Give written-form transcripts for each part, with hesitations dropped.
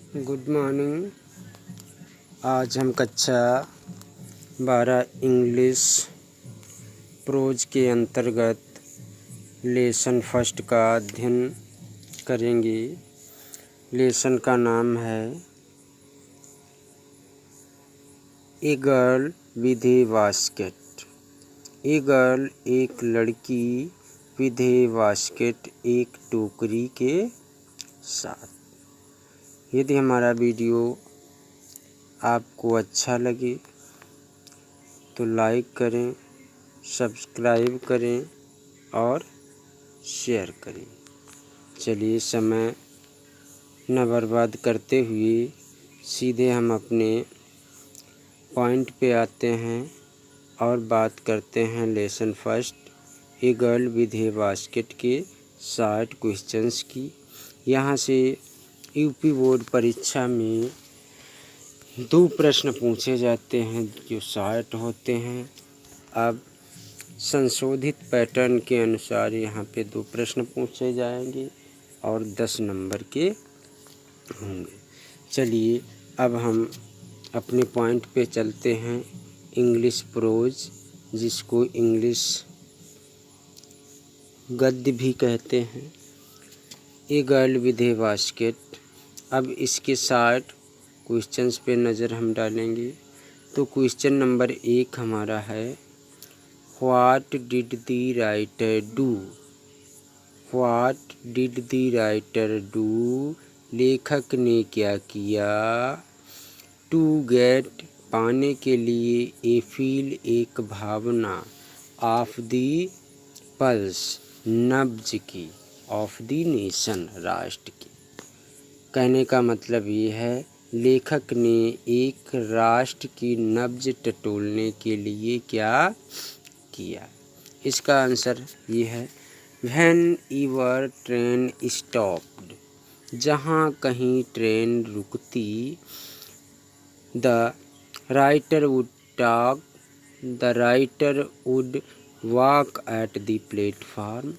Good morning. आज हम कक्षा 12 इंग्लिश प्रोज के अंतर्गत लेसन फर्स्ट का अध्ययन करेंगे। लेसन का नाम है a girl with A basket. A girl एक लड़की, विद ए बास्केट एक टोकरी के साथ। यदि हमारा वीडियो आपको अच्छा लगे तो लाइक करें, सब्सक्राइब करें और शेयर करें। चलिए समय न बर्बाद करते हुए सीधे हम अपने पॉइंट पे आते हैं और बात करते हैं lesson first a girl with A basket के 60 क्वेश्चंस की। यहाँ से यूपी बोर्ड परीक्षा में 2 प्रश्न पूछे जाते हैं जो 60 होते हैं। अब संशोधित पैटर्न के अनुसार यहाँ पे 2 प्रश्न पूछे जाएंगे और 10 नंबर के होंगे। चलिए अब हम अपने पॉइंट पे चलते हैं। इंग्लिश प्रोज, जिसको इंग्लिश गद्य भी कहते हैं। A girl with A basket. अब इसके 60 क्वेश्चंस पे नज़र हम डालेंगे। तो क्वेश्चन नंबर 1 हमारा है, what did the writer do. What did the writer do, लेखक ने क्या किया। टू गेट, पाने के लिए, ए फील एक भावना, ऑफ द पल्स नब्ज की, ऑफ द नेशन राष्ट्र की। कहने का मतलब ये है लेखक ने एक राष्ट्र की नब्ज टटोलने के लिए क्या किया। इसका आंसर ये है, व्हेन ईवर ट्रेन स्टॉप्ड, जहाँ कहीं ट्रेन रुकती, the writer would talk, the writer would walk at the platform,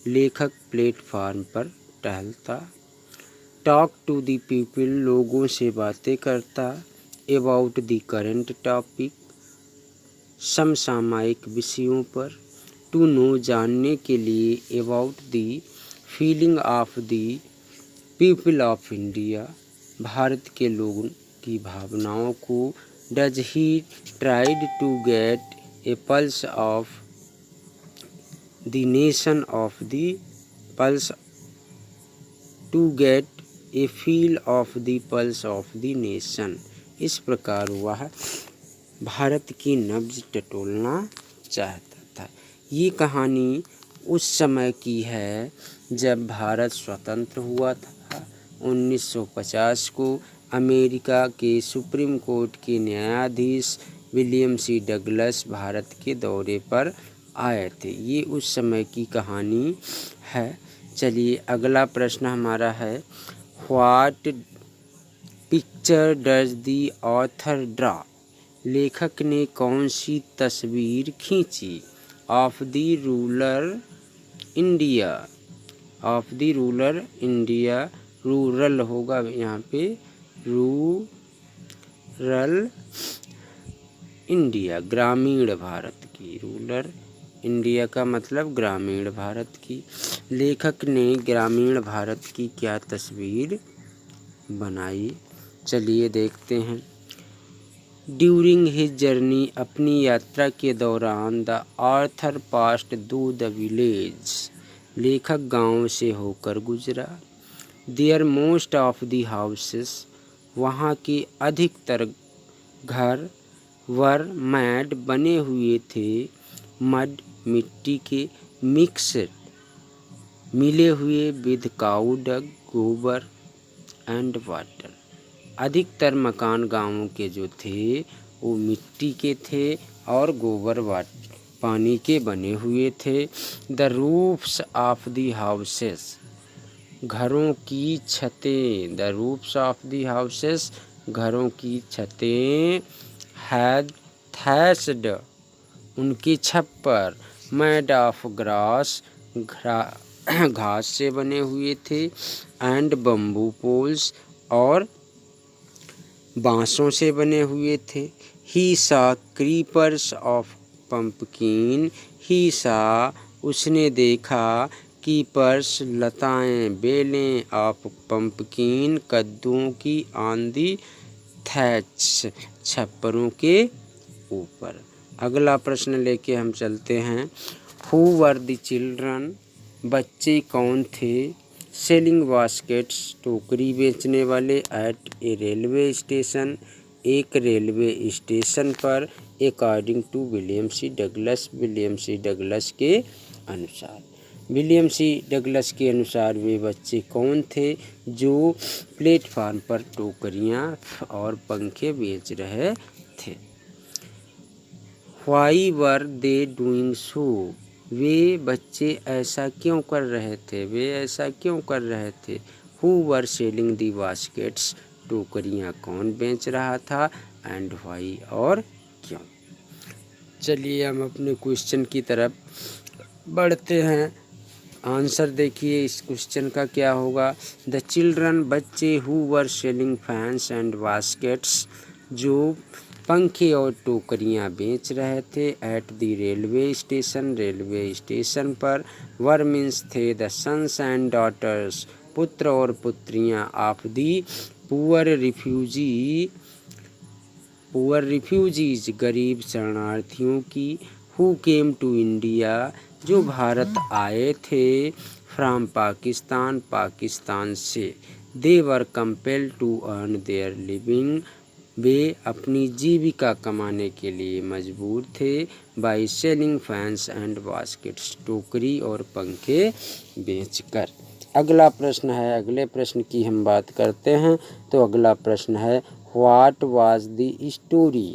लेखक प्लेटफार्म पर टहलता। टॉक टू द पीपल, लोगों से बातें करता। अबाउट द करेंट टॉपिक, समसामयिक विषयों पर। टू नो, जानने के लिए। About the feeling of the people of India, Bharat के लोगों की भावनाओं को। Does he tried to get a pulse of the nation, of the pulse, to get a feel of the pulse of the nation. इस प्रकार वह भारत की नब्ज टटोलना चाहता था। ये कहानी उस समय की है जब भारत स्वतंत्र हुआ था। 1950 को अमेरिका के सुप्रीम कोर्ट के न्यायाधीश विलियम सी डगलस भारत के दौरे पर आए थे। ये उस समय की कहानी है। चलिए अगला प्रश्न हमारा है, what picture does the author draw, लेखक ने कौन सी तस्वीर खींची। Of the rural India, of the rural India, rural होगा यहाँ पे, रूरल इंडिया ग्रामीण भारत की, रूरल इंडिया का मतलब ग्रामीण भारत की। लेखक ने ग्रामीण भारत की क्या तस्वीर बनाई। चलिए देखते हैं। ड्यूरिंग हिज जर्नी, अपनी यात्रा के दौरान, the author passed through the village, लेखक गांव से होकर गुजरा। There most of the houses, वहाँ के अधिकतर घर, वर मैड, बने हुए थे, मड, मिट्टी के, मिक्सड, मिले हुए, विद काऊ डग, गोबर, एंड वाटर। अधिकतर मकान गांवों के जो थे वो मिट्टी के थे और गोबर पानी के बने हुए थे। The roofs of the houses, घरों की छतें, the roofs of the houses, घरों की छतें, हैड थैस्ड, उनकी छप्पर, मेड ऑफ ग्रास, घास से बने हुए थे, एंड बम्बू पोल्स, और बांसों से बने हुए थे। ही सा क्रीपर्स ऑफ पंपकिन, ही सा उसने देखा कीपर्स लताएं बेलें ऑफ पंपकिन कद्दुओं की ऑन दी थैच छप्परों के ऊपर। अगला प्रश्न लेके हम चलते हैं। हु वर द चिल्ड्रन, बच्चे कौन थे। सेलिंग बास्केट्स, टोकरी बेचने वाले। एट ए रेलवे स्टेशन, एक रेलवे स्टेशन पर। According to William C Douglas, William C Douglas के अनुसार। विलियम सी डगलस के अनुसार वे बच्चे कौन थे जो प्लेटफार्म पर टोकरियां और पंखे बेच रहे थे। Why were they doing so, वे बच्चे ऐसा क्यों कर रहे थे, वे ऐसा क्यों कर रहे थे। Who were selling the baskets, टोकरियां कौन बेच रहा था। एंड व्हाई, और क्यों। चलिए हम अपने क्वेश्चन की तरफ बढ़ते हैं। आंसर देखिए इस क्वेश्चन का क्या होगा। द चिल्ड्रन, बच्चे। Who were selling fans and baskets, जो पंखे और टोकरियां बेच रहे थे। At the railway station, railway station पर। वर मीन्स थे। द सन्स एंड डॉटर्स, पुत्र और पुत्रियां। Of the poor refugee, poor refugees, गरीब शरणार्थियों की। हु केम टू इंडिया, जो भारत आए थे। फ्रॉम पाकिस्तान, पाकिस्तान से। They were compelled to earn their living, वे अपनी जीविका कमाने के लिए मजबूर थे। By selling fans and baskets, टोकरी और पंखे बेचकर। अगला प्रश्न है, अगले प्रश्न की हम बात करते हैं। तो अगला प्रश्न है व्हाट वाज द स्टोरी,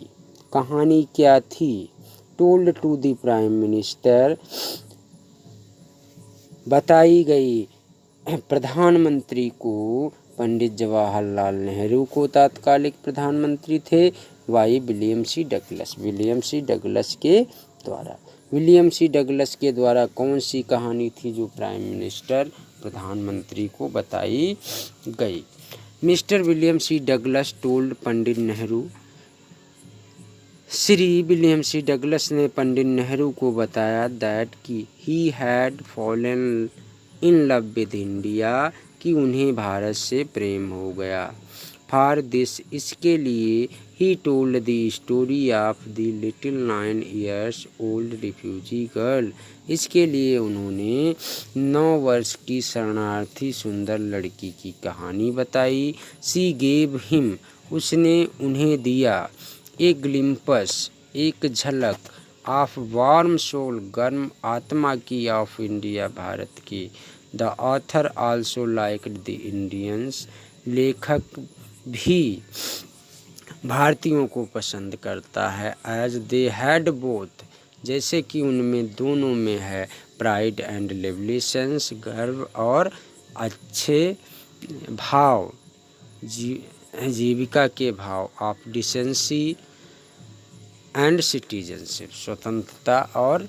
कहानी क्या थी। Told to the prime minister, बताई गई प्रधानमंत्री को। पंडित जवाहरलाल नेहरू को तात्कालिक प्रधानमंत्री थे। By William C Douglas, William C Douglas के द्वारा। विलियम सी डगलस के द्वारा कौन सी कहानी थी जो प्राइम मिनिस्टर प्रधानमंत्री को बताई गई। Mister William C Douglas told Pandit Nehru, Shri William C Douglas ने पंडित नेहरू को बताया दैट कि he had fallen in love with India, कि उन्हें भारत से प्रेम हो गया। फॉर दिस, इसके लिए। He told the story of the little 9 years old refugee girl, इसके लिए उन्होंने 9 वर्ष की शरणार्थी सुंदर लड़की की कहानी बताई। सी गेव हिम, उसने उन्हें दिया। ए ग्लिम्पस, एक झलक। ऑफ वार्म सोल, गर्म आत्मा की। ऑफ इंडिया, भारत की। The author also liked the Indians, लेखक भी भारतीयों को पसंद करता है। एज दे हैड बोथ, जैसे कि उनमें दोनों में है। प्राइड एंड लिबरेशंस, गर्व और अच्छे भाव, जीविका के भाव। ऑफ डिसेंसी एंड सिटीजनशिप, स्वतंत्रता और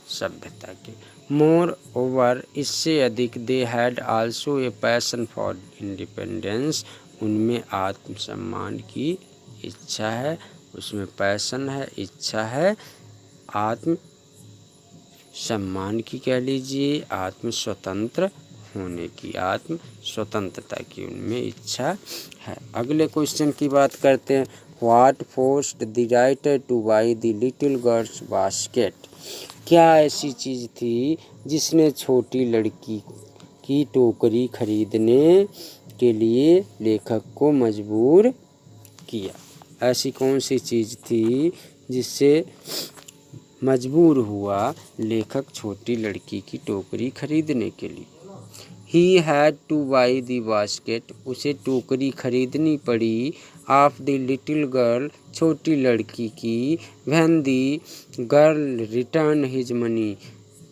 सभ्यता के। मोर ओवर, इससे अधिक। They had also a passion for independence, उनमें आत्मसम्मान की इच्छा है। उसमें पैशन है, इच्छा है आत्म सम्मान की, कह लीजिए आत्म स्वतंत्र होने की, आत्म स्वतंत्रता की उनमें इच्छा है। अगले क्वेश्चन की बात करते हैं। What forced the writer two by the little girls basket, क्या ऐसी चीज़ थी जिसने छोटी लड़की की टोकरी खरीदने के लिए लेखक को मजबूर किया। ऐसी कौन सी चीज़ थी जिससे मजबूर हुआ लेखक छोटी लड़की की टोकरी खरीदने के लिए। He had two by the basket, उसे टोकरी खरीदनी पड़ी। ऑफ द लिटिल गर्ल, छोटी लड़की की। When the girl return his money,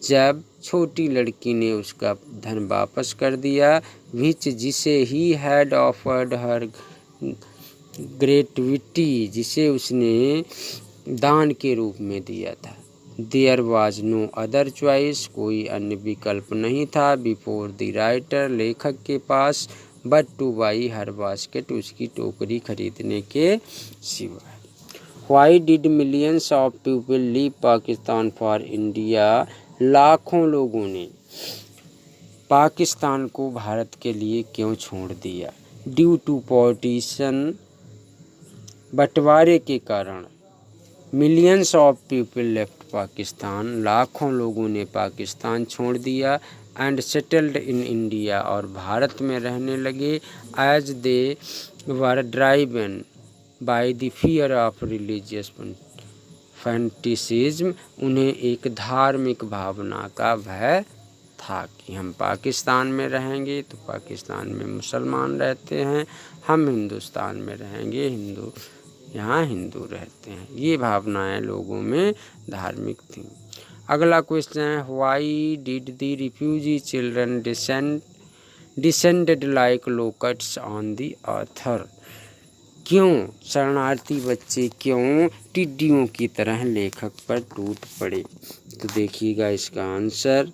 जब छोटी लड़की ने उसका धन वापस कर दिया। विच, जिसे he had offered her gratuity, जिसे उसने दान के रूप में दिया था। There was no other choice, कोई अन्य विकल्प नहीं था। बिफोर द राइटर, लेखक के पास। But to buy her basket, उसकी टोकरी खरीदने के सिवा। Why did millions of people leave Pakistan for India, लाखों लोगों ने पाकिस्तान को भारत के लिए क्यों छोड़ दिया। ड्यू टू पार्टीशन, बंटवारे के कारण। Millions of people left Pakistan, लाखों लोगों ने पाकिस्तान छोड़ दिया। एंड सेटल्ड इन इंडिया, और भारत में रहने लगे। As they were driven by the fear of religious fanaticism, उन्हें एक धार्मिक भावना का भय था कि हम पाकिस्तान में रहेंगे तो पाकिस्तान में मुसलमान रहते हैं, हम हिंदुस्तान में रहेंगे यहाँ हिंदू रहते हैं। ये भावनाएं लोगों में धार्मिक थी। अगला क्वेश्चन है, why did the refugee children descended like locusts on the author, क्यों शरणार्थी बच्चे क्यों टिड्डियों की तरह लेखक पर टूट पड़े। तो देखिएगा इसका answer,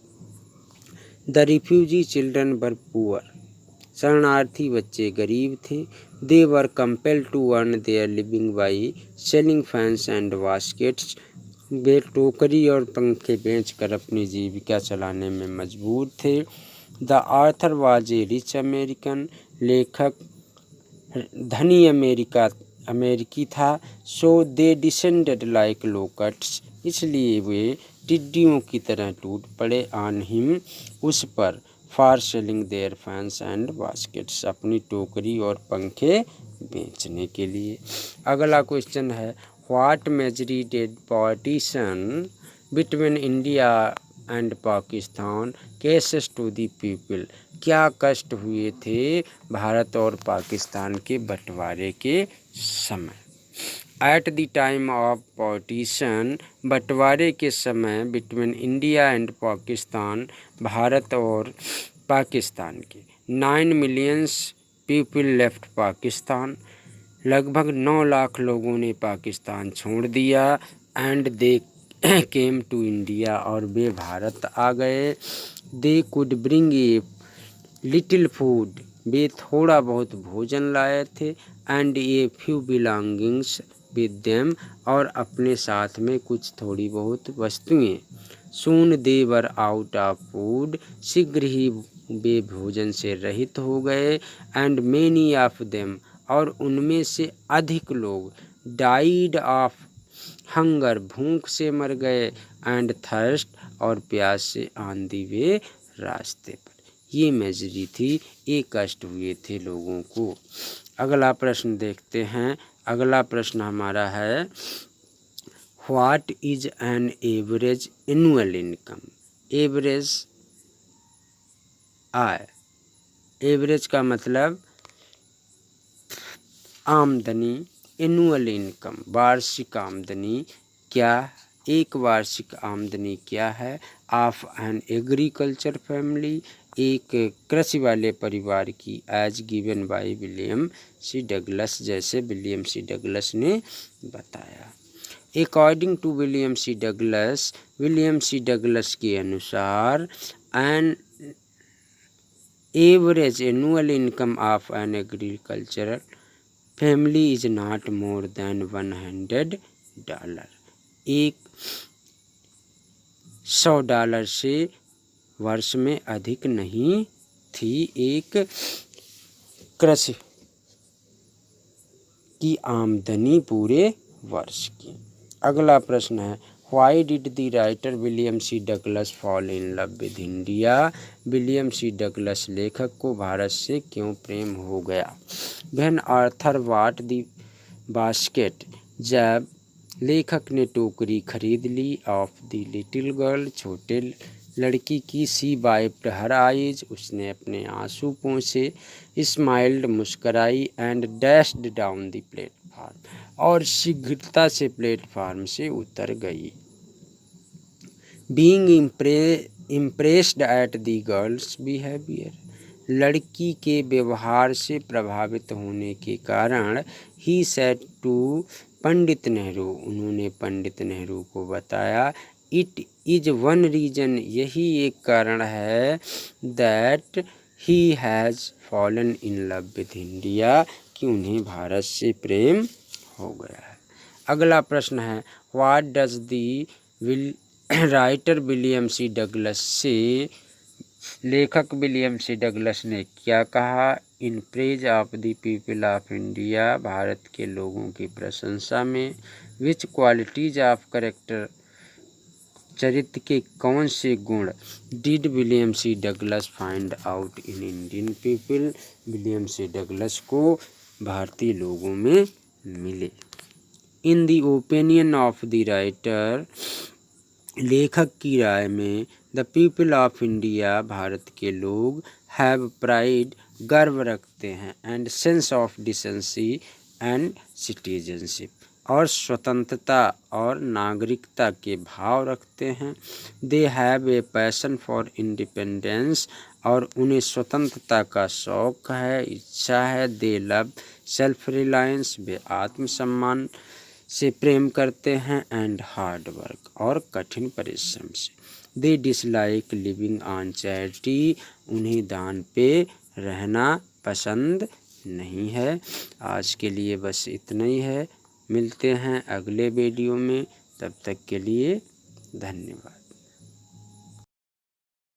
the refugee children were poor, शरणार्थी बच्चे गरीब थे। They were compelled to earn their living by selling fans and baskets, वे टोकरी और पंखे बेचकर अपनी जीविका चलाने में मजबूर थे। The author was a rich American, लेखक धनी अमेरिकी था। सो दे डिसेंडेड लाइक लोकट्स, इसलिए वे टिड्डियों की तरह टूट पड़े। ऑन हिम, उस पर। For selling their fans and baskets, अपनी टोकरी और पंखे बेचने के लिए। अगला क्वेश्चन है, what majorly did partition between India and Pakistan causes to the people, क्या कष्ट हुए थे भारत और पाकिस्तान के बंटवारे के समय। At the time of partition, बंटवारे के समय, between India and Pakistan, Bharat और पाकिस्तान के, 9 मिलियंस पीपल लेफ्ट पाकिस्तान, लगभग 9 लाख लोगों ने पाकिस्तान छोड़ दिया। And they came to India, और वे भारत आ गए। They could bring a little food, वे थोड़ा बहुत भोजन लाए थे। And a few belongings with them, और अपने साथ में कुछ थोड़ी बहुत वस्तुएं। Soon they were out of food, शीघ्र ही वे भोजन से रहित हो गए। एंड मेनी ऑफ देम, और उनमें से अधिक लोग, डाइड ऑफ हंगर, भूख से मर गए। एंड थर्स्ट, और प्यास से, ऑन दी वे, रास्ते पर। ये मेजरी थी, ये कष्ट हुए थे लोगों को। अगला प्रश्न देखते हैं। अगला प्रश्न हमारा है, what is an average annual income. Average I, average का मतलब आमदनी, एनुअल इनकम वार्षिक आमदनी, क्या एक वार्षिक आमदनी क्या है। ऑफ एन एग्रीकल्चर फैमिली, एक कृषि वाले परिवार की। As given by William C Douglas, जैसे विलियम सी डगलस ने बताया। According to William C Douglas के अनुसार, an average annual income of an agricultural family is not more than $100, एक $100 से वर्ष में अधिक नहीं थी एक कृषि की आमदनी पूरे वर्ष की। अगला प्रश्न है, why did the writer William C Douglas fall in love with India. William C Douglas लेखक को भारत से क्यों प्रेम हो गया। When author bought the basket, जब लेखक ने टोकरी खरीद ली। ऑफ द लिटिल गर्ल, छोटे लड़की की। सी वाइप्ड हर आइज, उसने अपने आंसू पोंछे। स्माइल्ड, मुस्कराई। And dashed down the platform, और शीघ्रता से प्लेटफार्म से उतर गई। Being impressed at the girl's behaviour, लड़की के व्यवहार से प्रभावित होने के कारण। He said to Pandit Nehru, उन्होंने पंडित नेहरू को बताया। इट इज वन रीजन, यही एक कारण है। That he has fallen in love with India, कि उन्हें भारत से प्रेम हो गया है। अगला प्रश्न है what does the writer William C Douglas say, लेखक विलियम सी डगलस ने क्या कहा in praise of the people of India, Bharat के लोगों की प्रशंसा में। विच क्वालिटीज ऑफ करेक्टर, चरित्र के कौन से गुण did William C Douglas find out in Indian people, William C Douglas को भारतीय लोगों में मिले। In the opinion of the writer, लेखक की राय में, the people of India, Bharat के लोग, हैव प्राइड, गर्व रखते हैं, and sense of decency and citizenship, और स्वतंत्रता और नागरिकता के भाव रखते हैं। They have a passion for independence, और उन्हें स्वतंत्रता का शौक़ है, इच्छा है। दे लव सेल्फ रिलायंस, वे आत्मसम्मान से प्रेम करते हैं। एंड हार्ड वर्क, और कठिन परिश्रम से। दे डिसलाइक लिविंग ऑन चैरिटी, उन्हें दान पे रहना पसंद नहीं है। आज के लिए बस इतना ही है, मिलते हैं अगले वीडियो में, तब तक के लिए धन्यवाद।